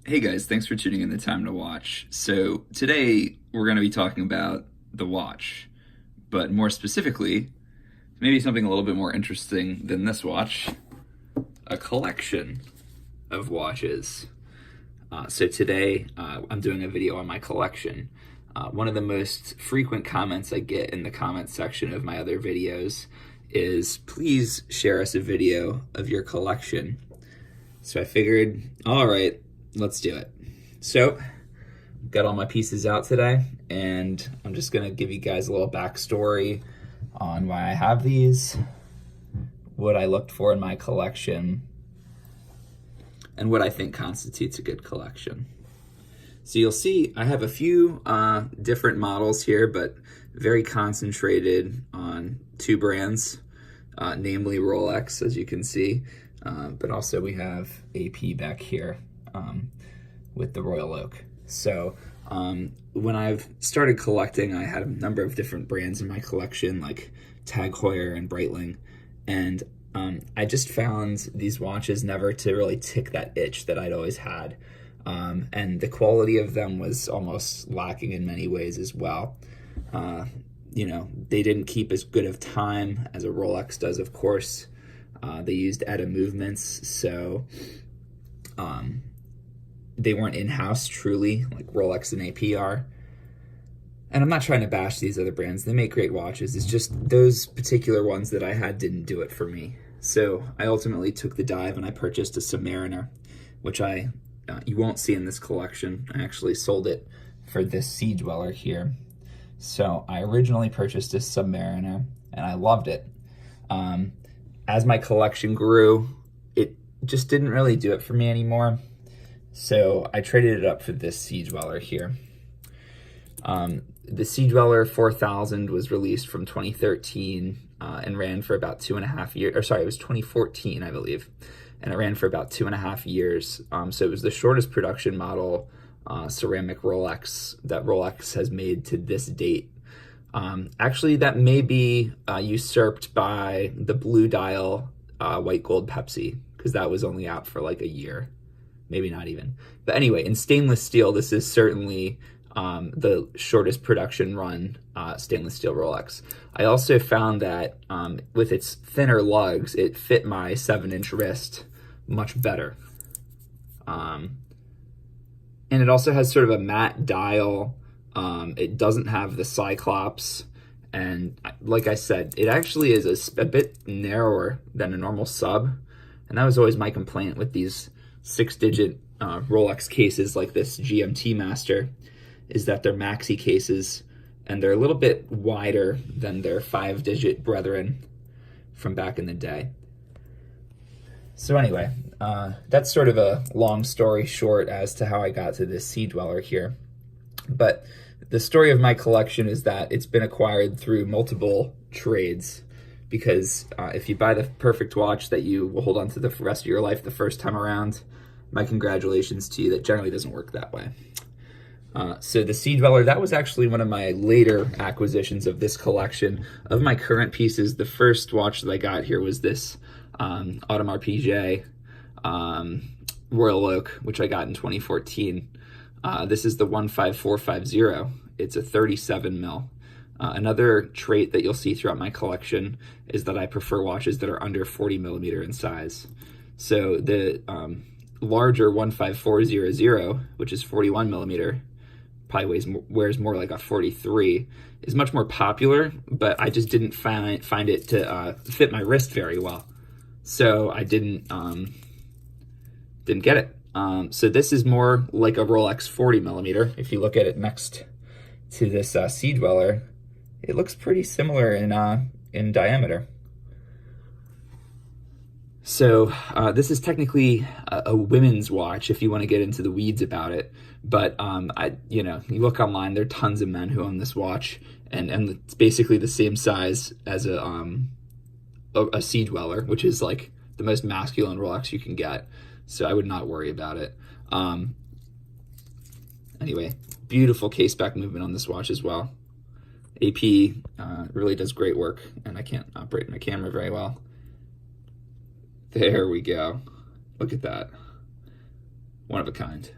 Hey guys, thanks for tuning in the time to watch. So today we're going to be talking about the watch, but more specifically, maybe something a little bit more interesting than this watch, a collection of watches. So today I'm doing a video on my collection. One of the most frequent comments I get in the comments section of my other videos is, please share us a video of your collection. So I figured, all right, let's do it. So, got all my pieces out today, and I'm just gonna give you guys a little backstory on why I have these, what I looked for in my collection, and what I think constitutes a good collection. So you'll see I have a few different models here, but very concentrated on two brands, namely Rolex, as you can see, but also we have AP back here. With the Royal Oak. So when I've started collecting, I had a number of different brands in my collection, like Tag Heuer and Breitling, and I just found these watches never to really tick that itch that I'd always had, and the quality of them was almost lacking in many ways as well. You know, they didn't keep as good of time as a Rolex does, of course. They used ETA movements, so they weren't in-house truly, like Rolex and AP are. And I'm not trying to bash these other brands. They make great watches. It's just those particular ones that I had didn't do it for me. So I ultimately took the dive and I purchased a Submariner, which you won't see in this collection. I actually sold it for this Sea Dweller here. So I originally purchased a Submariner and I loved it. As my collection grew, it just didn't really do it for me anymore. So I traded it up for this Sea Dweller here. The Sea Dweller 4000 was released from 2013 and ran for about 2.5 years, or sorry, it was 2014, I believe. And it ran for about 2.5 years. So it was the shortest production model ceramic Rolex that Rolex has made to this date. Actually, that may be usurped by the Blue Dial white gold Pepsi, because that was only out for like a year. Maybe not even. But anyway, in stainless steel, this is certainly the shortest production run stainless steel Rolex. I also found that with its thinner lugs, it fit my 7-inch wrist much better. And it also has sort of a matte dial. It doesn't have the Cyclops. And like I said, it actually is a bit narrower than a normal sub. And that was always my complaint with these 6-digit Rolex cases like this GMT-master, is that they're maxi cases and they're a little bit wider than their 5-digit brethren from back in the day. So anyway, that's sort of a long story short as to how I got to this Sea Dweller here. But the story of my collection is that it's been acquired through multiple trades, because if you buy the perfect watch that you will hold on to the rest of your life the first time around, my congratulations to you. That generally doesn't work that way. So the Sea Dweller, that was actually one of my later acquisitions of this collection. Of my current pieces, the first watch that I got here was this Audemars Piguet Royal Oak, which I got in 2014. This is the 15450. It's a 37 mil. Another trait that you'll see throughout my collection is that I prefer watches that are under 40 millimeter in size. So the larger 15400, which is 41 millimeter, probably wears more like a 43, is much more popular, but I just didn't find it to fit my wrist very well. So I didn't get it. So this is more like a Rolex 40 millimeter. If you look at it next to this Sea Dweller, it looks pretty similar in diameter. So this is technically a women's watch if you want to get into the weeds about it. But you you look online, there are tons of men who own this watch, and it's basically the same size as a Sea Dweller, which is like the most masculine Rolex you can get. So I would not worry about it. Anyway, beautiful case back movement on this watch as well. AP really does great work, and I can't operate my camera very well. There we go. Look at that. One of a kind.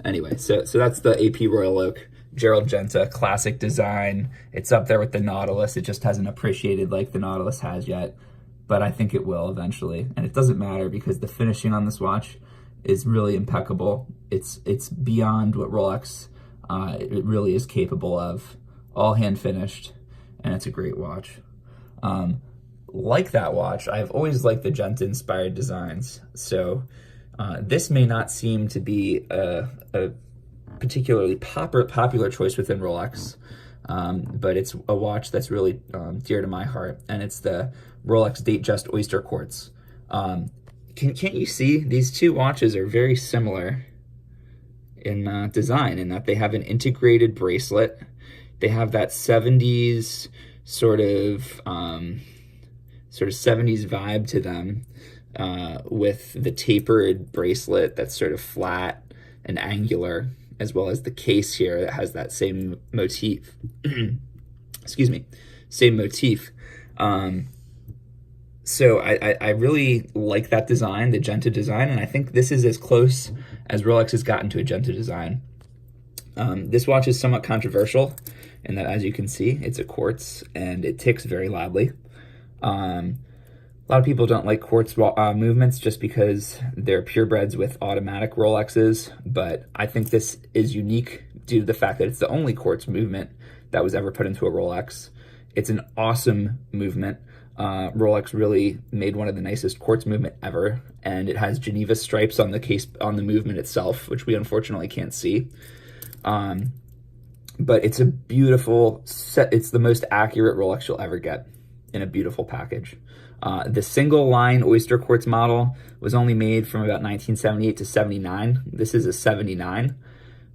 Anyway, so that's the AP Royal Oak Gerald Genta classic design. It's up there with the Nautilus. It just hasn't appreciated like the Nautilus has yet, but I think it will eventually. And it doesn't matter because the finishing on this watch is really impeccable. It's beyond what Rolex it really is capable of. All hand finished, and it's a great watch. Like that watch, I've always liked the Genta inspired designs. So this may not seem to be a particularly popular choice within Rolex, but it's a watch that's really dear to my heart, and it's the Rolex Datejust Oyster Quartz. Can't you see these two watches are very similar in design in that they have an integrated bracelet. They have that 70s sort of 70s vibe to them, with the tapered bracelet that's sort of flat and angular, as well as the case here that has that same motif. Excuse me, same motif. So I really like that design, the Genta design, and I think this is as close as Rolex has gotten to a Genta design. This watch is somewhat controversial in that, as you can see, it's a quartz and it ticks very loudly. A lot of people don't like quartz movements just because they're purebreds with automatic Rolexes, but I think this is unique due to the fact that it's the only quartz movement that was ever put into a Rolex. It's an awesome movement. Rolex really made one of the nicest quartz movement ever, and it has Geneva stripes on the case, on the movement itself, which we unfortunately can't see. But it's a beautiful set. It's the most accurate Rolex you'll ever get in a beautiful package. The single line oyster quartz model was only made from about 1978 to 79. This is a 79.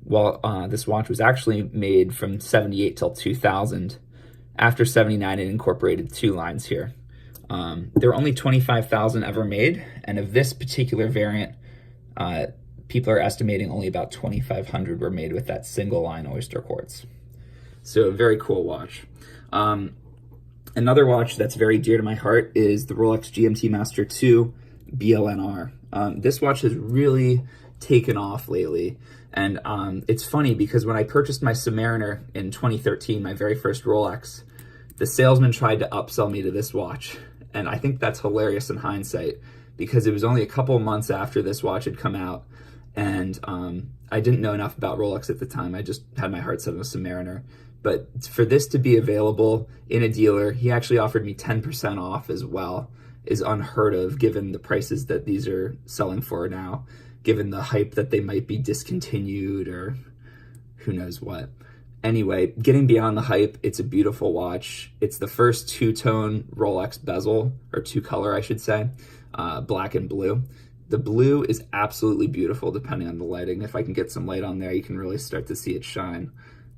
Well, this watch was actually made from 78 till 2000. After 79, it incorporated two lines here. There were only 25,000 ever made, and of this particular variant, people are estimating only about 2,500 were made with that single line oyster quartz. So a very cool watch. Another watch that's very dear to my heart is the Rolex GMT-master II BLNR. This watch has really taken off lately. And it's funny because when I purchased my Submariner in 2013, my very first Rolex, the salesman tried to upsell me to this watch. And I think that's hilarious in hindsight because it was only a couple of months after this watch had come out. And I didn't know enough about Rolex at the time. I just had my heart set on a Submariner. But for this to be available in a dealer, he actually offered me 10% off as well, is unheard of given the prices that these are selling for now, given the hype that they might be discontinued or who knows what. Anyway, getting beyond the hype, it's a beautiful watch. It's the first two-tone Rolex bezel, or two-color, I should say, black and blue. The blue is absolutely beautiful depending on the lighting. If I can get some light on there, you can really start to see it shine.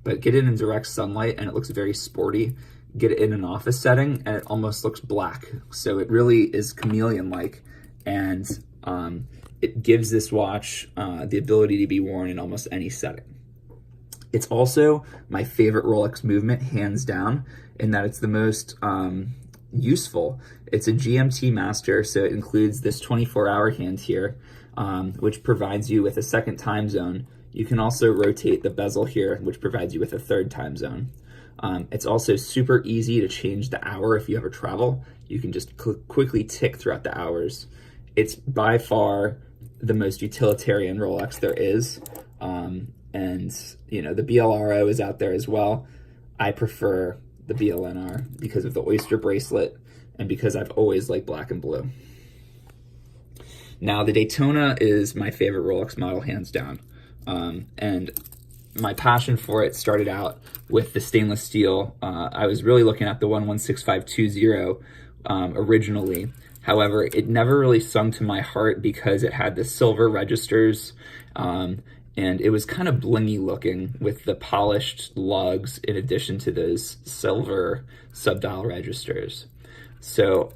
But get it in direct sunlight and it looks very sporty. Get it in an office setting and it almost looks black. So it really is chameleon-like, and it gives this watch the ability to be worn in almost any setting. It's also my favorite Rolex movement, hands down, in that it's the most useful. It's a GMT master, so it includes this 24-hour hand here, which provides you with a second time zone. You can also rotate the bezel here, which provides you with a third time zone. It's also super easy to change the hour if you ever travel. You can just quickly tick throughout the hours. It's by far the most utilitarian Rolex there is. And, you know, the BLRO is out there as well. I prefer the BLNR because of the oyster bracelet and because I've always liked black and blue. Now, the Daytona is my favorite Rolex model, hands down. And my passion for it started out with the stainless steel. I was really looking at the 116520 originally. However, it never really sung to my heart because it had the silver registers, and it was kind of blingy looking with the polished lugs in addition to those silver subdial registers. So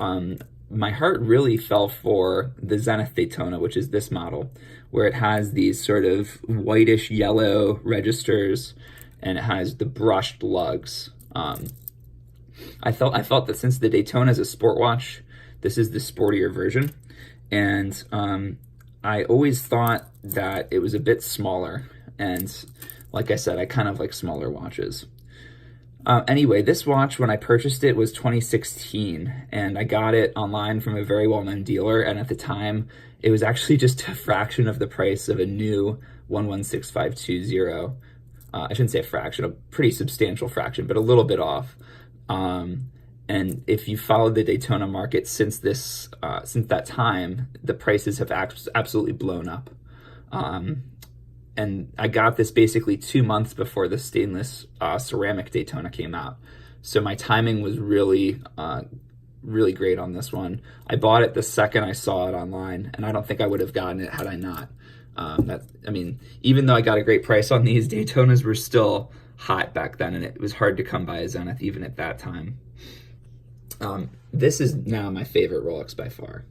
my heart really fell for the Zenith Daytona, which is this model, where it has these sort of whitish yellow registers and it has the brushed lugs. I felt that since the Daytona is a sport watch, this is the sportier version. And I always thought that it was a bit smaller. And like I said, I kind of like smaller watches. Anyway, this watch, when I purchased it, was 2016, and I got it online from a very well-known dealer, and at the time, it was actually just a fraction of the price of a new 116520. I shouldn't say a fraction, a pretty substantial fraction, but a little bit off. And if you followed the Daytona market since that time, the prices have absolutely blown up. And I got this basically 2 months before the stainless ceramic Daytona came out. So my timing was really, really great on this one. I bought it the second I saw it online, and I don't think I would have gotten it had I not. I mean, even though I got a great price on these, Daytonas were still hot back then, and it was hard to come by a Zenith even at that time. This is now my favorite Rolex by far.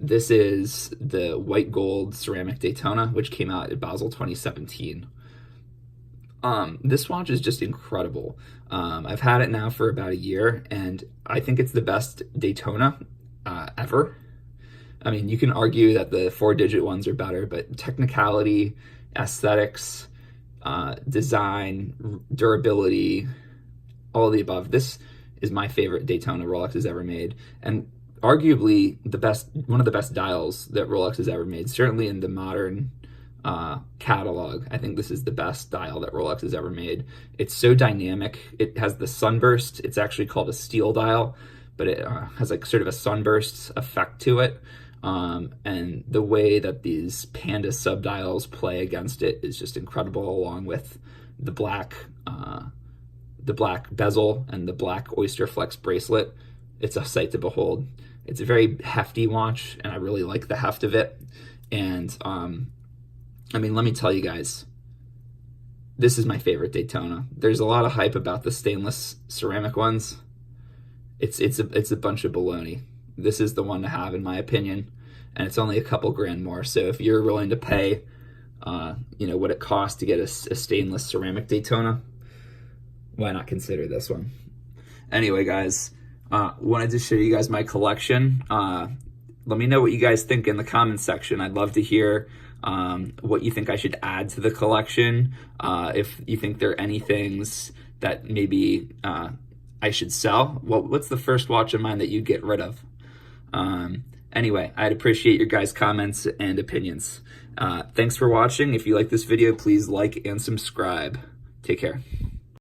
This is the white gold ceramic Daytona, which came out at Basel 2017. This watch is just incredible. I've had it now for about a year, and I think it's the best Daytona ever. I mean, you can argue that the 4-digit ones are better, but technicality, aesthetics, design, durability, all of the above. This is my favorite Daytona Rolex has ever made, and arguably one of the best dials that Rolex has ever made. Certainly in the modern catalog, I think this is the best dial that Rolex has ever made. It's so dynamic. It has the sunburst. It's actually called a steel dial, but it has like sort of a sunburst effect to it. And the way that these Panda subdials play against it is just incredible, along with the black bezel and the black Oyster Flex bracelet. It's a sight to behold. It's a very hefty watch, and I really like the heft of it. And I mean, let me tell you guys, this is my favorite Daytona. There's a lot of hype about the stainless ceramic ones. It's a bunch of baloney. This is the one to have, in my opinion, and it's only a couple grand more. So if you're willing to pay, what it costs to get a stainless ceramic Daytona, why not consider this one? Anyway, guys, wanted to show you guys my collection. Let me know what you guys think in the comments section. I'd love to hear what you think I should add to the collection. If you think there are any things that maybe I should sell. What's the first watch of mine that you'd get rid of? Anyway, I'd appreciate your guys' comments and opinions. Thanks for watching. If you like this video, please like and subscribe. Take care.